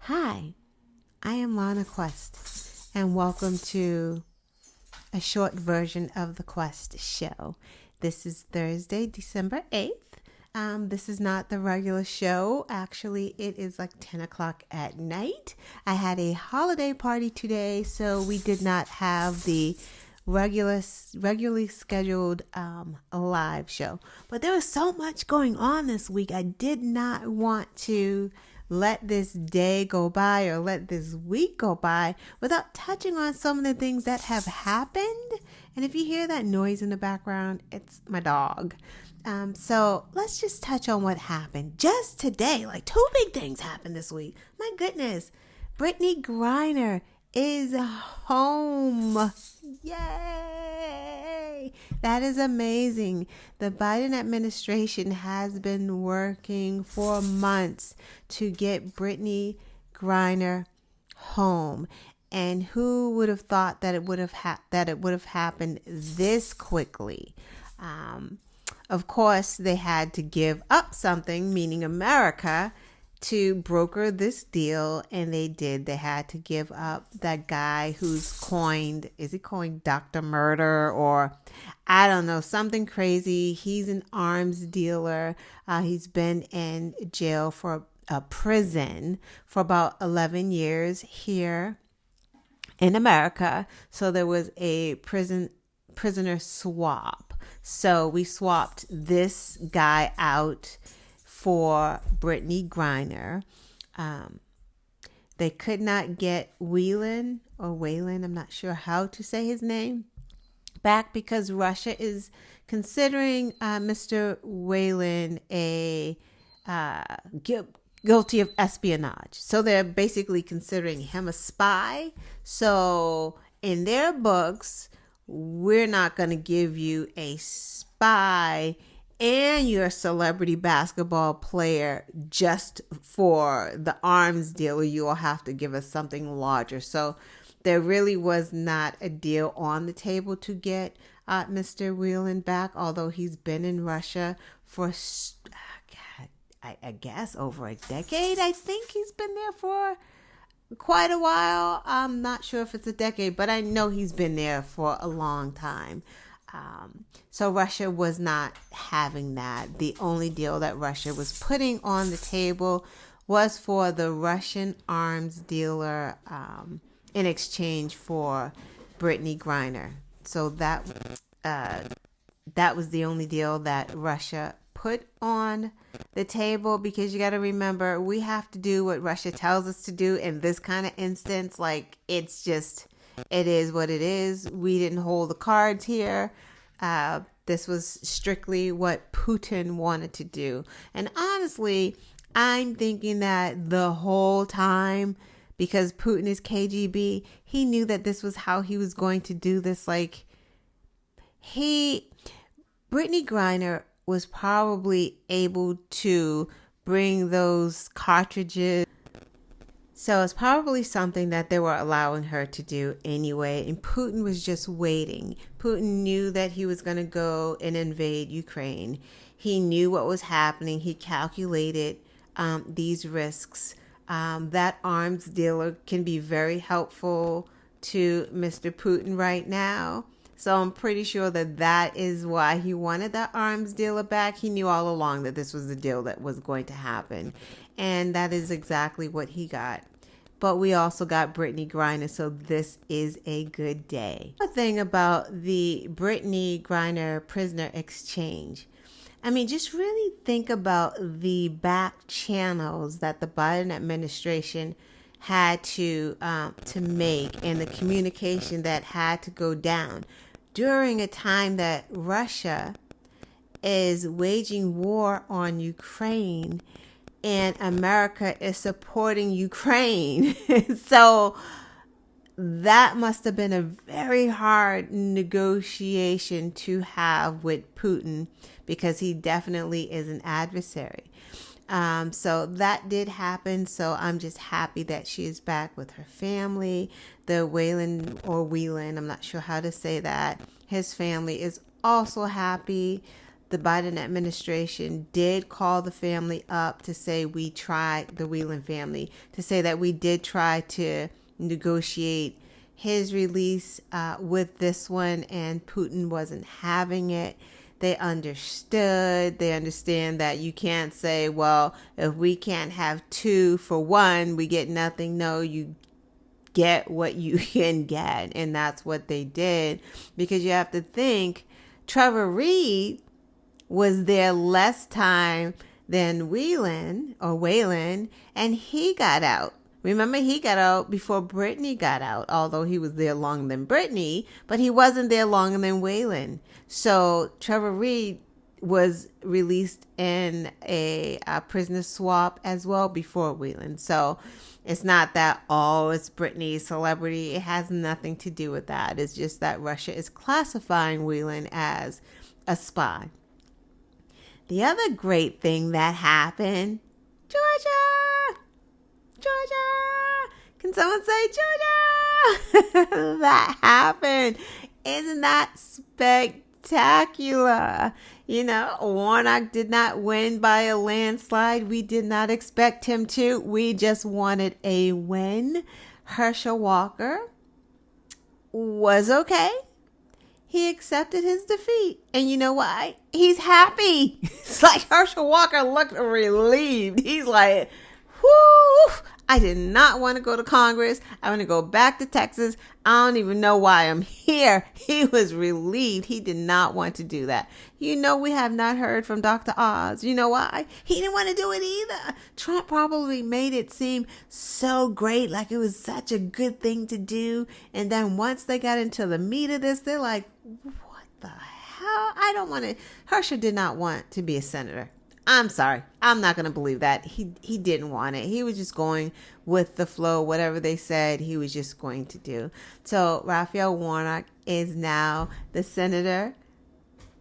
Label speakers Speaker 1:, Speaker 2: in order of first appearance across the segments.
Speaker 1: Hi, I am Lana Quest, and welcome to a short version of the Quest Show. This is Thursday, December 8th. This is not the regular show. Actually, it is like 10 o'clock at night. I had a holiday party today, so we did not have the regularly scheduled live show. But there was so much going on this week. I did not want to let this day go by or let this week go by without touching on some of the things that have happened. And if you hear that noise in the background, it's my dog. So let's just touch on what happened just today. Like two big things happened this week. My goodness. Brittany Griner is home. Yay! That is amazing. The Biden administration has been working for months to get Brittany Griner home. And who would have thought that it would have happened this quickly? Of course, they had to give up something, meaning America, to broker this deal, and they did. They had to give up that guy who's coined Dr. Murder, or I don't know, something crazy. He's an arms dealer. He's been in jail for a prison for about 11 years here in America. So there was a prisoner swap. So we swapped this guy out for Brittany Griner. They could not get Whelan, I'm not sure how to say his name, back because Russia is considering Mr. Whelan guilty of espionage. So they're basically considering him a spy. So in their books, we're not going to give you a spy and you're a celebrity basketball player just for the arms deal. You will have to give us something larger. So there really was not a deal on the table to get Mr. Whelan back, although he's been in Russia for, I guess, over a decade. I think he's been there for quite a while. I'm not sure if it's a decade, but I know he's been there for a long time. So Russia was not having that. The only deal that Russia was putting on the table was for the Russian arms dealer in exchange for Brittany Griner. So that was the only deal that Russia put on the table, because you got to remember, we have to do what Russia tells us to do in this kind of instance. Like, it is what it is. We didn't hold the cards here. This was strictly what Putin wanted to do. And honestly, I'm thinking that the whole time, because Putin is KGB, he knew that this was how he was going to do this. Like, Brittany Griner was probably able to bring those cartridges. So it's probably something that they were allowing her to do anyway. And Putin was just waiting. Putin knew that he was going to go and invade Ukraine. He knew what was happening. He calculated these risks. That arms dealer can be very helpful to Mr. Putin right now. So I'm pretty sure that is why he wanted that arms dealer back. He knew all along that this was the deal that was going to happen. And that is exactly what he got. But we also got Brittany Griner, so this is a good day. The thing about the Brittany Griner prisoner exchange, I mean, just really think about the back channels that the Biden administration had to make, and the communication that had to go down during a time that Russia is waging war on Ukraine and America is supporting Ukraine. So that must have been a very hard negotiation to have with Putin, because he definitely is an adversary. So that did happen. So I'm just happy that she is back with her family. The Whelan, I'm not sure how to say that, his family is also happy the Biden administration did call the family up to say we tried, the Whelan family, to say that we did try to negotiate his release with this one, and Putin wasn't having it. They understood. They understand that you can't say, well, if we can't have two for one, we get nothing. No, you get what you can get. And that's what they did. Because you have to think, Trevor Reed was there less time than Whelan, and he got out. Remember, he got out before Brittany got out, although he was there longer than Brittany, but he wasn't there longer than Whelan. So Trevor Reed was released in a prisoner swap as well before Whelan. So it's not that, oh, it's Brittany's celebrity. It has nothing to do with that. It's just that Russia is classifying Whelan as a spy. The other great thing that happened, Georgia! Can someone say Georgia? That happened. Isn't that spectacular? You know, Warnock did not win by a landslide. We did not expect him to. We just wanted a win. Herschel Walker was okay. He accepted his defeat. And you know why? He's happy. It's like Herschel Walker looked relieved. He's like, whoo, I did not want to go to Congress. I want to go back to Texas. I don't even know why I'm here. He was relieved. He did not want to do that. You know, we have not heard from Dr. Oz. You know why? He didn't want to do it either. Trump probably made it seem so great, like it was such a good thing to do. And then once they got into the meat of this, they're like, what the hell? I don't want to. Herschel did not want to be a senator. I'm sorry. I'm not going to believe that. He didn't want it. He was just going with the flow. Whatever they said, he was just going to do. So Raphael Warnock is now the senator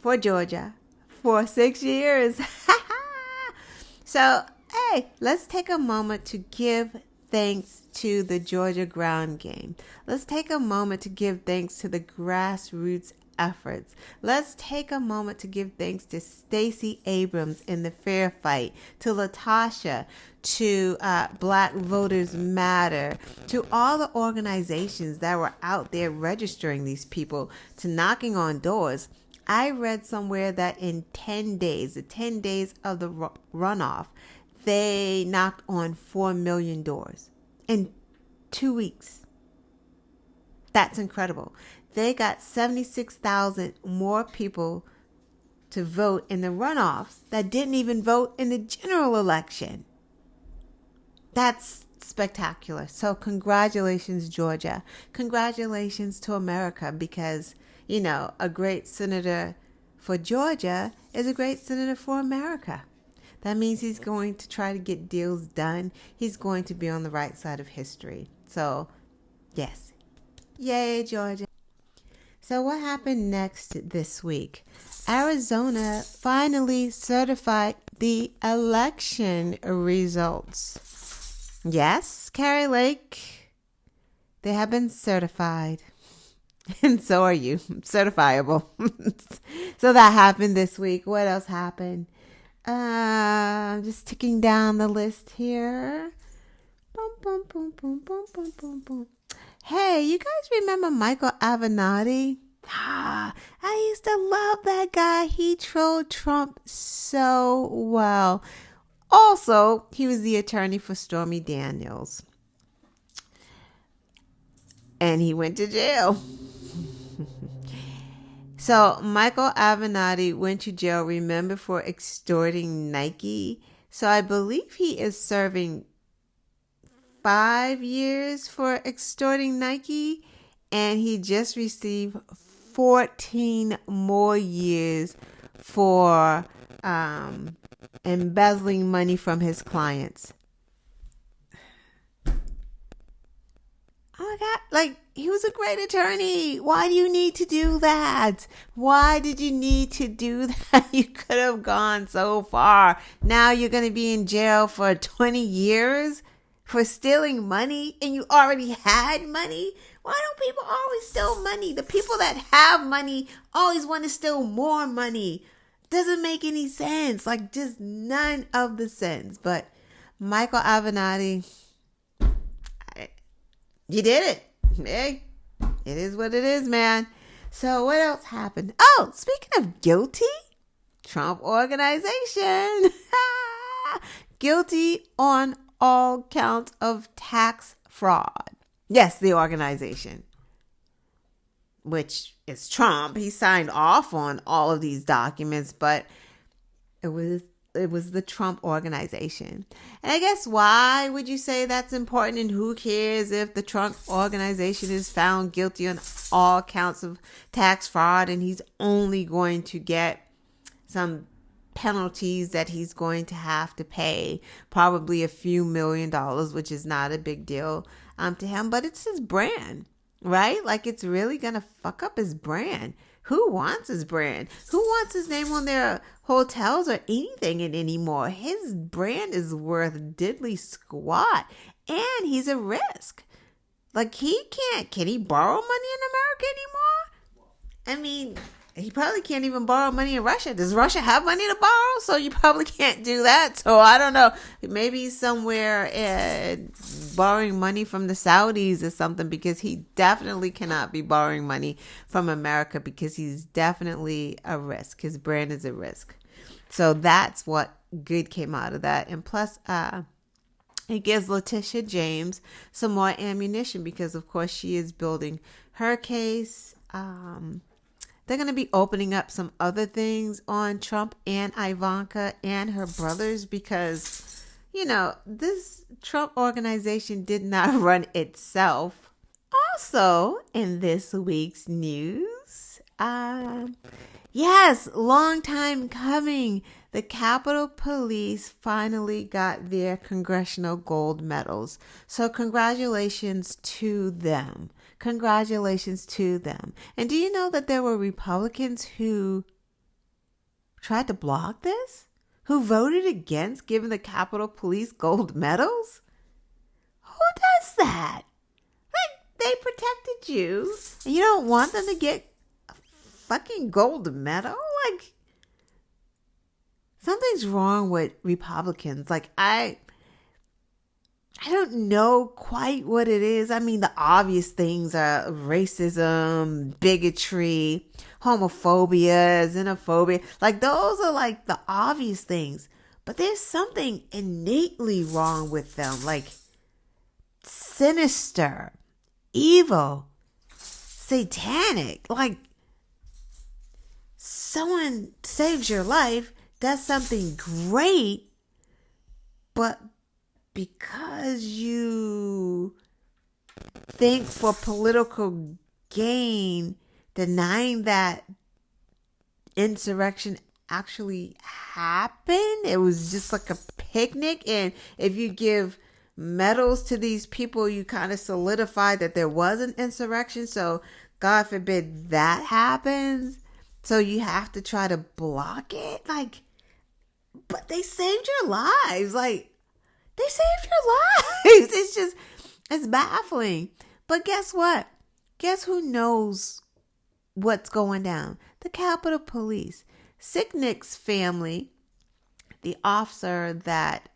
Speaker 1: for Georgia for 6 years. So, hey, let's take a moment to give thanks to the Georgia ground game. Let's take a moment to give thanks to the grassroots efforts. Let's take a moment to give thanks to Stacey Abrams in the fair fight, to Latasha, to Black Voters Matter, to all the organizations that were out there registering these people, to knocking on doors. I read somewhere that in 10 days, the 10 days of the runoff, they knocked on 4 million doors in 2 weeks. That's incredible. They got 76,000 more people to vote in the runoffs that didn't even vote in the general election. That's spectacular. So congratulations, Georgia. Congratulations to America, because, you know, a great senator for Georgia is a great senator for America. That means he's going to try to get deals done. He's going to be on the right side of history. So, yes. Yay, Georgia. So what happened next this week? Arizona finally certified the election results. Yes, Carrie Lake, they have been certified. And so are you, certifiable. So that happened this week. What else happened? I'm just ticking down the list here. Boom, boom, boom, boom, boom, boom, boom, boom. Hey, you guys remember Michael Avenatti? I used to love that guy. He trolled Trump so well. Also, he was the attorney for Stormy Daniels. And he went to jail. So, Michael Avenatti went to jail, remember, for extorting Nike. So, I believe he is serving 5 years for extorting Nike, and he just received 14 more years for embezzling money from his clients. Oh my God, like, he was a great attorney. Why do you need to do that? Why did you need to do that? You could have gone so far. Now you're going to be in jail for 20 years? For stealing money, and you already had money? Why don't people always steal money? The people that have money always want to steal more money. Doesn't make any sense. Like, just none of the sense. But Michael Avenatti, you did it. Hey, it is what it is, man. So what else happened? Oh, speaking of guilty, Trump Organization. Guilty on all counts of tax fraud. Yes, the organization, which is Trump. He signed off on all of these documents, but it was the Trump Organization. And I guess, why would you say that's important, and who cares if the Trump Organization is found guilty on all counts of tax fraud, and he's only going to get some penalties that he's going to have to pay, probably a few $1 million, which is not a big deal to him, but it's his brand, right? Like, it's really gonna fuck up his brand. Who wants his brand? Who wants his name on their hotels or anything anymore? His brand is worth diddly squat, and he's a risk. Like, can he borrow money in America anymore? I mean, he probably can't even borrow money in Russia. Does Russia have money to borrow? So you probably can't do that. So I don't know. Maybe he's somewhere borrowing money from the Saudis or something, because he definitely cannot be borrowing money from America, because he's definitely a risk. His brand is a risk. So that's what good came out of that. And plus, it gives Letitia James some more ammunition, because, of course, she is building her case. They're going to be opening up some other things on Trump and Ivanka and her brothers, because, this Trump Organization did not run itself. Also, in this week's news, yes, long time coming, the Capitol Police finally got their congressional gold medals. So congratulations to them. Congratulations to them. And do you know that there were Republicans who tried to block this? Who voted against giving the Capitol Police gold medals? Who does that? Like, they protected you, and you don't want them to get a fucking gold medal? Like, something's wrong with Republicans. Like, I don't know quite what it is. I mean, the obvious things are racism, bigotry, homophobia, xenophobia. Like, those are like the obvious things. But there's something innately wrong with them. Like, sinister, evil, satanic. Like, someone saves your life, does something great, but because you think for political gain, denying that insurrection actually happened, it was just like a picnic. And if you give medals to these people, you kind of solidify that there was an insurrection. So God forbid that happens. So you have to try to block it. Like, but they saved your lives. Like, they saved your lives. It's baffling. But guess what? Guess who knows what's going down? The Capitol Police. Sicknick's family, the officer that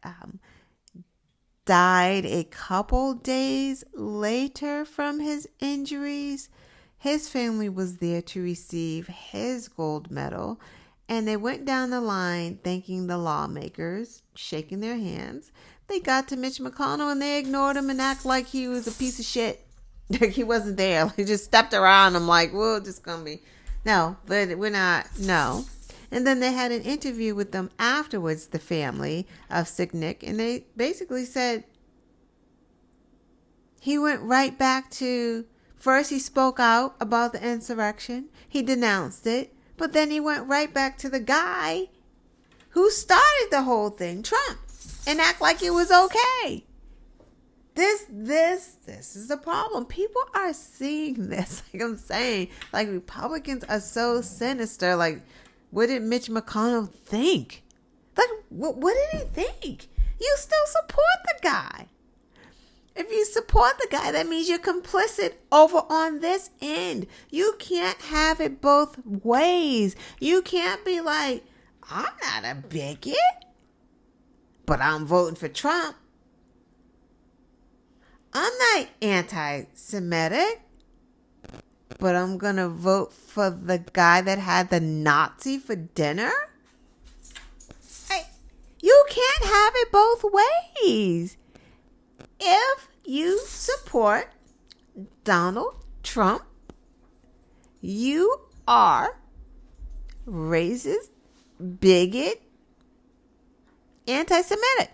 Speaker 1: died a couple days later from his injuries, his family was there to receive his gold medal. And they went down the line thanking the lawmakers, shaking their hands. They got to Mitch McConnell and they ignored him and act like he was a piece of shit. Like he wasn't there. He just stepped around him like, we're just going to be. No, but we're not. No. And then they had an interview with them afterwards, the family of Sicknick. And they basically said he went right back to, first he spoke out about the insurrection. He denounced it. But then he went right back to the guy who started the whole thing, Trump, and act like it was okay. This is the problem. People are seeing this. Like I'm saying, like Republicans are so sinister. Like, what did Mitch McConnell think? Like, what did he think? You still support the guy. If you support the guy, that means you're complicit over on this end. You can't have it both ways. You can't be like, I'm not a bigot, but I'm voting for Trump. I'm not anti-Semitic, but I'm going to vote for the guy that had the Nazi for dinner? Hey, you can't have it both ways. If you support Donald Trump, you are racist, bigot, anti-Semitic.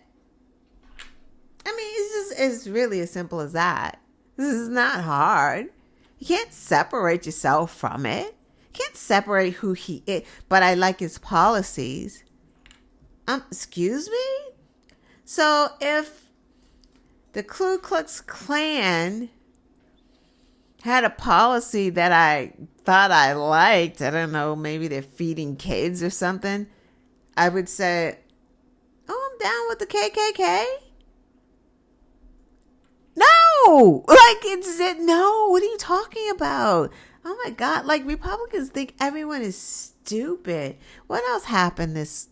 Speaker 1: I mean, it's really as simple as that. This is not hard. You can't separate yourself from it. You can't separate who he is. But I like his policies. Excuse me? So if the Ku Klux Klan had a policy that I thought I liked, I don't know, maybe they're feeding kids or something, I would say, oh, I'm down with the KKK. No, no, what are you talking about? Oh my God, like Republicans think everyone is stupid. What else happened this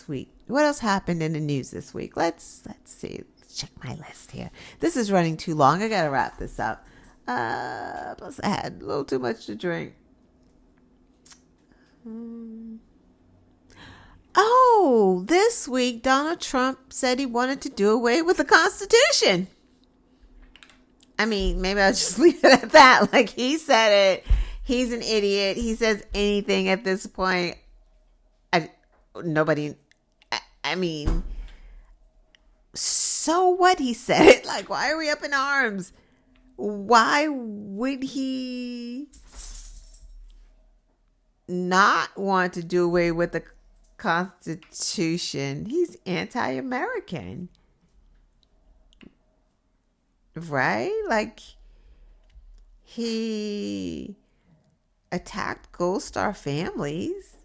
Speaker 1: week? What else happened in the news this week? Let's see. Let's check my list here. This is running too long. I gotta wrap this up. Plus I had a little too much to drink. Oh, this week Donald Trump said he wanted to do away with the Constitution. I mean, maybe I'll just leave it at that. Like, he said it. He's an idiot. He says anything at this point. I mean, so what? He said it. Like, why are we up in arms? Why would he not want to do away with the Constitution? He's anti-American. Right? Like, he attacked Gold Star families.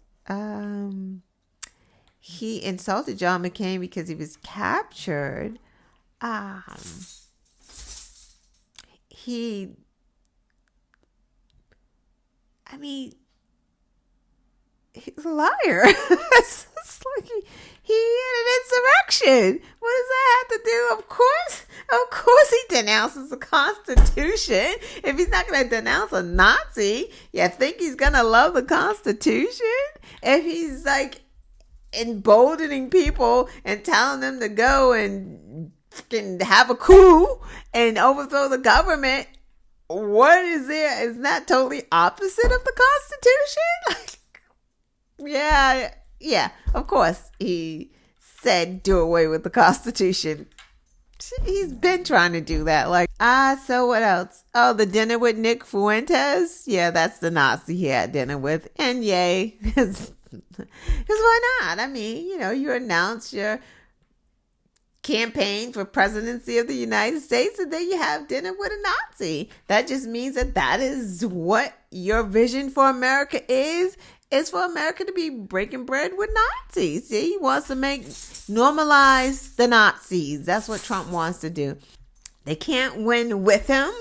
Speaker 1: He insulted John McCain because he was captured. He's a liar. It's like he had an insurrection. What does that have to do? Of course he denounces the Constitution. If he's not going to denounce a Nazi, you think he's going to love the Constitution? If he's like emboldening people and telling them to go and have a coup and overthrow the government, what is there? Isn't that totally opposite of the Constitution? Yeah, of course he said do away with the Constitution. He's been trying to do that. Like, so what else? Oh, the dinner with Nick Fuentes? Yeah, that's the Nazi he had dinner with. And yay. Because why not? I mean, you announce your campaign for presidency of the United States and then you have dinner with a Nazi. That just means that is what your vision for America is for America to be breaking bread with Nazis. See, he wants to normalize the Nazis. That's what Trump wants to do. They can't win with him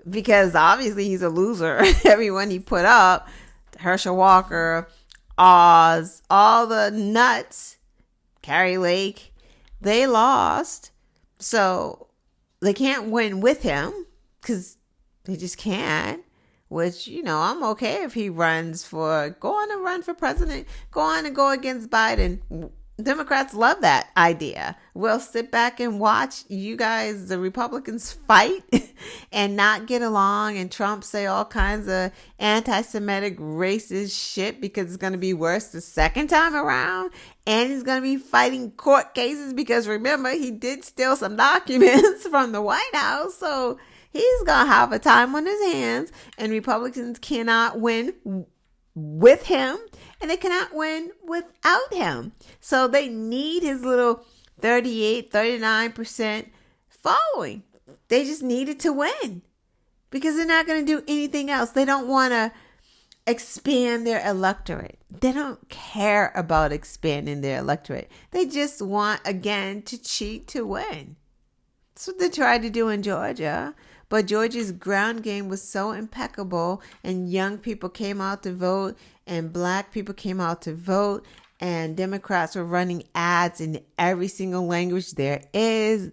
Speaker 1: because obviously he's a loser. Everyone he put up, Herschel Walker, Oz, all the nuts, Carrie Lake, they lost. So they can't win with him because they just can't. Which, I'm okay if he go on and run for president, go on and go against Biden. Democrats love that idea. We'll sit back and watch you guys, the Republicans, fight and not get along, and Trump say all kinds of anti-Semitic racist shit because it's going to be worse the second time around. And he's going to be fighting court cases because remember, he did steal some documents from the White House. So he's going to have a time on his hands, and Republicans cannot win with him, and they cannot win without him. So they need his little 39% following. They just need it to win because they're not going to do anything else. They don't want to expand their electorate. They don't care about expanding their electorate. They just want, again, to cheat to win. That's what they tried to do in Georgia. But Georgia's ground game was so impeccable, and young people came out to vote, and black people came out to vote, and Democrats were running ads in every single language there is.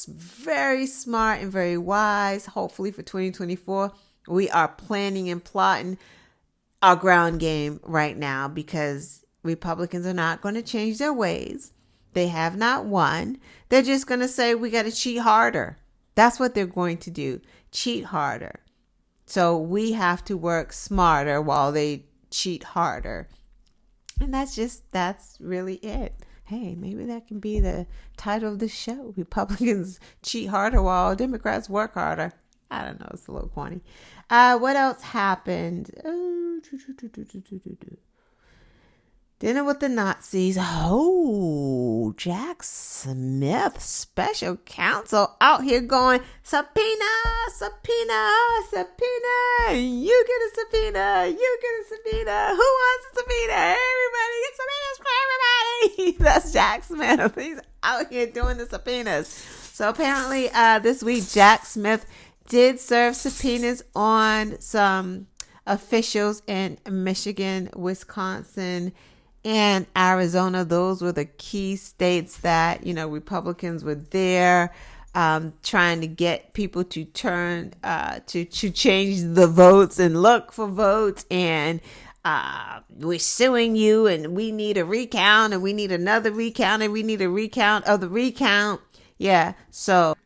Speaker 1: Very smart and very wise. Hopefully for 2024, we are planning and plotting our ground game right now, because Republicans are not going to change their ways. They have not won. They're just going to say we got to cheat harder. That's what they're going to do. Cheat harder. So we have to work smarter while they cheat harder. And that's really it. Hey, maybe that can be the title of the show. Republicans cheat harder while Democrats work harder. I don't know. It's a little corny. What else happened? Dinner with the Nazis. Oh, Jack Smith, special counsel, out here going, subpoena, subpoena, subpoena. You get a subpoena. You get a subpoena. Who wants a subpoena? Everybody gets subpoenas for everybody. That's Jack Smith. He's out here doing the subpoenas. So apparently this week, Jack Smith did serve subpoenas on some officials in Michigan, Wisconsin, and Arizona. Those were the key states that, Republicans were there trying to get people to turn, to change the votes and look for votes. And we're suing you, and we need a recount, and we need another recount, and we need a recount of the recount. Yeah. So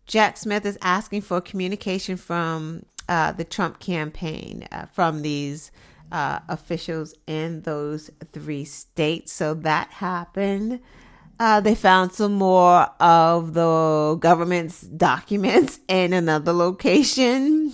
Speaker 1: Jack Smith is asking for communication from the Trump campaign, from these officials in those 3 states. So that happened. They found some more of the government's documents in another location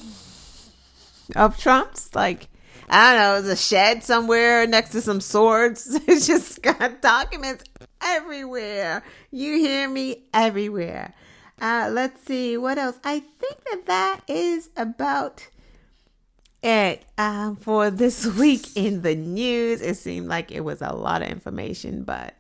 Speaker 1: of Trump's. Like, I don't know, it's a shed somewhere next to some swords. It's just got documents everywhere. You hear me? Everywhere. Let's see what else. I think that is about it for this week in the news. It seemed like it was a lot of information, but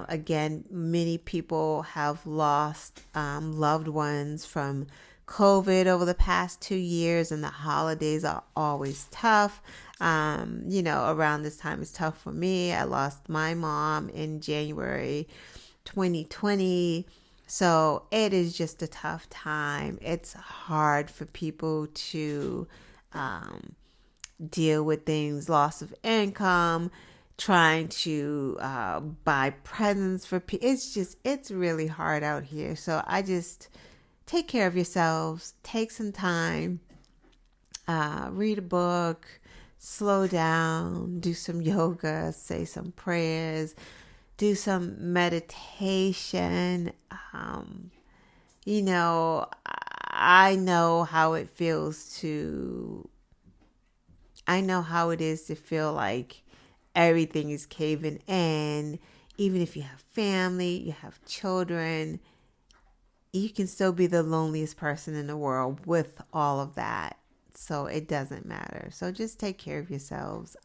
Speaker 1: again, many people have lost loved ones from COVID over the past 2 years, and the holidays are always tough. Around this time it's tough for me. I lost my mom in January 2020. So it is just a tough time. It's hard for people to deal with things, loss of income, trying to buy presents for people. It's really hard out here. So I just take care of yourselves. Take some time. Read a book. Slow down. Do some yoga. Say some prayers. Do some meditation. I know how it feels I know how it is to feel like everything is caving in. Even if you have family, you have children, you can still be the loneliest person in the world with all of that. So it doesn't matter. So just take care of yourselves.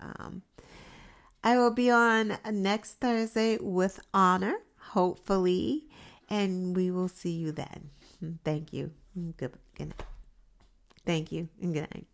Speaker 1: I will be on next Thursday with Honor, hopefully, and we will see you then. Thank you. Good night. Thank you and good night.